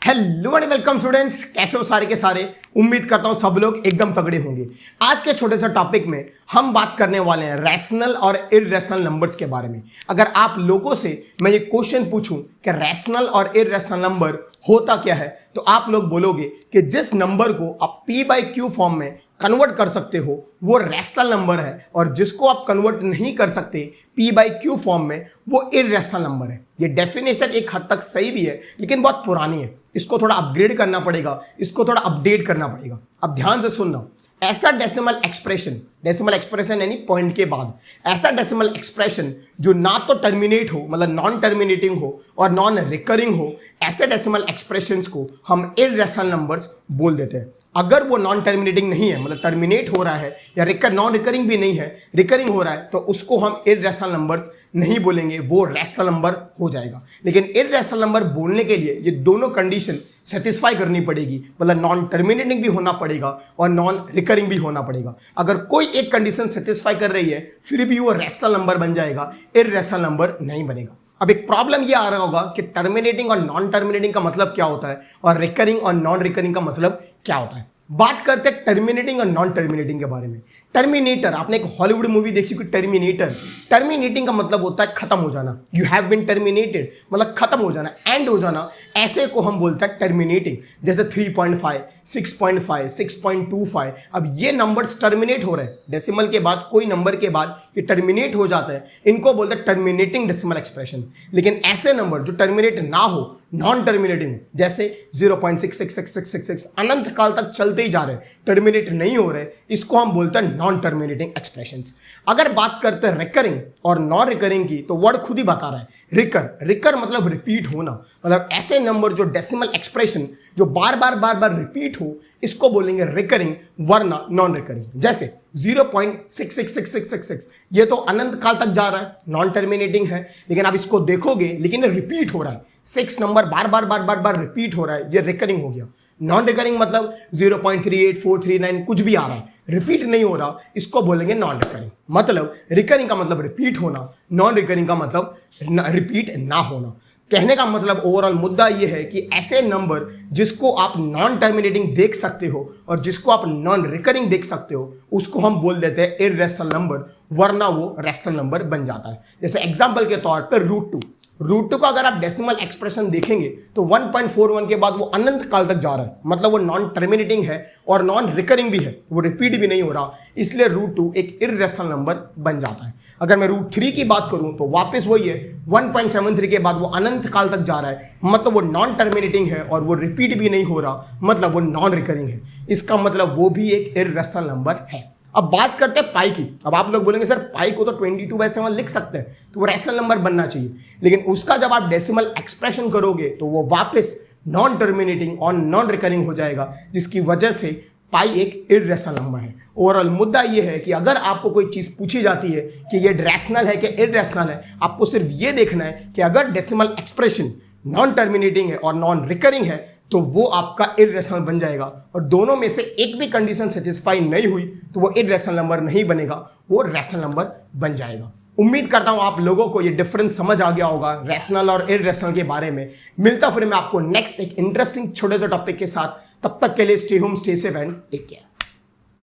Hello and welcome students, कैसे हो सारे के सारे। उम्मीद करता हूं सब लोग एकदम तगड़े होंगे। आज के छोटे से टॉपिक में हम बात करने वाले हैं रैशनल और इररेशनल नंबर्स के बारे में। अगर आप लोगों से मैं ये क्वेश्चन पूछूं कि रैशनल और इररेशनल नंबर होता क्या है, तो आप लोग बोलोगे कि जिस नंबर को आप p/q फॉर्म में कन्वर्ट कर सकते हो वो रैशनल नंबर है, और जिसको आप कन्वर्ट नहीं कर सकते p/q फॉर्म में वो इररेशनल नंबर है। ये डेफिनेशन एक हद तक सही भी है लेकिन बहुत पुरानी है, इसको थोड़ा अपग्रेड करना पड़ेगा, इसको थोड़ा अपडेट करना पड़ेगा। अब ध्यान से सुनना, ऐसा डेसिमल एक्सप्रेशन यानी पॉइंट के बाद ऐसा डेसिमल एक्सप्रेशन जो ना तो टर्मिनेट हो, मतलब नॉन टर्मिनेटिंग हो और नॉन रिकरिंग हो, ऐसे डेसिमल एक्सप्रेशंस को हम इररेशनल नंबर्स बोल देते हैं। अगर वो नॉन टर्मिनेटिंग नहीं है, मतलब टर्मिनेट हो रहा है, या नॉन रिकरिंग भी नहीं है, रिकरिंग हो रहा है, तो उसको हम इररेशनल नंबर्स नहीं बोलेंगे, वो रैशनल नंबर हो जाएगा। लेकिन इररेशनल नंबर बोलने के लिए ये दोनों कंडीशन सेटिस्फाई करनी पड़ेगी, मतलब नॉन टर्मिनेटिंग भी होना पड़ेगा और नॉन रिकरिंग भी होना पड़ेगा। अगर कोई एक कंडीशन सेटिस्फाई कर रही है फिर भी वो रैशनल नंबर बन जाएगा, इररेशनल नंबर नहीं बनेगा। अब एक प्रॉब्लम ये आ रहा होगा कि टर्मिनेटिंग और नॉन टर्मिनेटिंग का मतलब क्या होता है और रिकरिंग और नॉन रिकरिंग का मतलब क्या होता है। बात करते हैं टर्मिनेटिंग और नॉन टर्मिनेटिंग के बारे में। टर्मिनेटर, आपने एक हॉलीवुड मूवी देखी कि टर्मिनेटर। टर्मिनेटिंग का मतलब होता है खत्म हो जाना, यू हैव बीन टर्मिनेटेड, मतलब खत्म हो जाना, एंड हो जाना, ऐसे को हम बोलते हैं टर्मिनेटिंग। जैसे 3.5, 6.5, 6.25, अब ये नंबर्स टर्मिनेट हो रहे हैं, डेसिमल के बाद कोई नंबर के बाद ये टर्मिनेट हो जाता है, इनको बोलते हैं टर्मिनेटिंग डेसिमल एक्सप्रेशन। लेकिन ऐसे नंबर जो टर्मिनेट ना हो, नॉन टर्मिनेटिंग, जैसे 0.66666 अनंत काल तक चलते ही जा रहे हैं, टर्मिनेट नहीं हो रहे, इसको हम बोलते हैं नॉन टर्मिनेटिंग एक्सप्रेशंस। अगर बात करते हैं रिकरिंग और नॉन रिकरिंग की, तो वर्ड खुद ही बता रहा है रिकर मतलब रिपीट होना, मतलब ऐसे नंबर जो डेसिमल एक्सप्रेशन जो बार बार रिपीट हो, इसको बोलेंगे रिकरिंग, वरना नॉन रिकरिंग। जैसे 0.66666 ये तो अनंत काल तक जा रहा है, नॉन टर्मिनेटिंग है, लेकिन आप इसको देखोगे लेकिन रिपीट हो रहा है, 6 नंबर बार रिपीट हो रहा है, ये रिकरिंग हो गया। नॉन रिकरिंग मतलब 0.38439 कुछ भी आ रहा है, रिपीट नहीं हो रहा, इसको बोलेंगे नॉन रिकरिंग। मतलब रिकरिंग का मतलब रिपीट होना, नॉन रिकरिंग का मतलब रिपीट ना होना। कहने का मतलब ओवरऑल मुद्दा यह है कि ऐसे नंबर जिसको आप नॉन टर्मिनेटिंग देख सकते हो और जिसको आप नॉन रिकरिंग देख सकते हो, उसको हम बोल देते हैं इररेशनल नंबर, वरना वो रैशनल नंबर बन जाता है। जैसे एग्जांपल के तौर पर रूट टू का अगर आप डेसिमल एक्सप्रेशन देखेंगे तो 1.41 के बाद वो अनंत काल तक जा रहा है, मतलब वो नॉन टर्मिनेटिंग है और नॉन रिकरिंग भी है, वो रिपीट भी नहीं हो रहा, इसलिए √2 एक इररेशनल नंबर बन जाता है। अगर मैं √3 की बात करूं तो वापस वही है, 1.73 के बाद वो अनंत काल तक जा रहा है, मतलब वो नॉन टर्मिनेटिंग है और वो रिपीट भी नहीं हो रहा, मतलब वो नॉन रिकरिंग है, इसका मतलब वो भी एक इररेशनल नंबर है। अब बात करते हैं पाई की। अब आप लोग बोलेंगे सर पाई को तो 22/7 लिख सकते हैं, तो वो रैशनल नंबर बनना चाहिए, लेकिन उसका जब आप डेसिमल एक्सप्रेशन करोगे तो वो वापस नॉन टर्मिनेटिंग और नॉन रिकरिंग हो जाएगा, जिसकी वजह से पाई एक इररेशनल नंबर है। ओवरऑल मुद्दा ये है कि अगर आपको कोई चीज़ पूछी जाती है कि ये रैशनल है कि इररेशनल है, आपको सिर्फ ये देखना है कि अगर डेसिमल एक्सप्रेशन नॉन टर्मिनेटिंग है और नॉन रिकरिंग है तो वो आपका इररेशनल बन जाएगा, और दोनों में से एक भी कंडीशन सेटिस्फाई नहीं हुई तो वो इररेशनल नंबर नहीं बनेगा, वो रैशनल नंबर बन जाएगा। उम्मीद करता हूं आप लोगों को ये डिफरेंस समझ आ गया होगा रैशनल और इररेशनल के बारे में। मिलता फिर मैं आपको नेक्स्ट एक इंटरेस्टिंग छोटे से टॉपिक के साथ, तब तक के लिए stay home, stay safe and take care.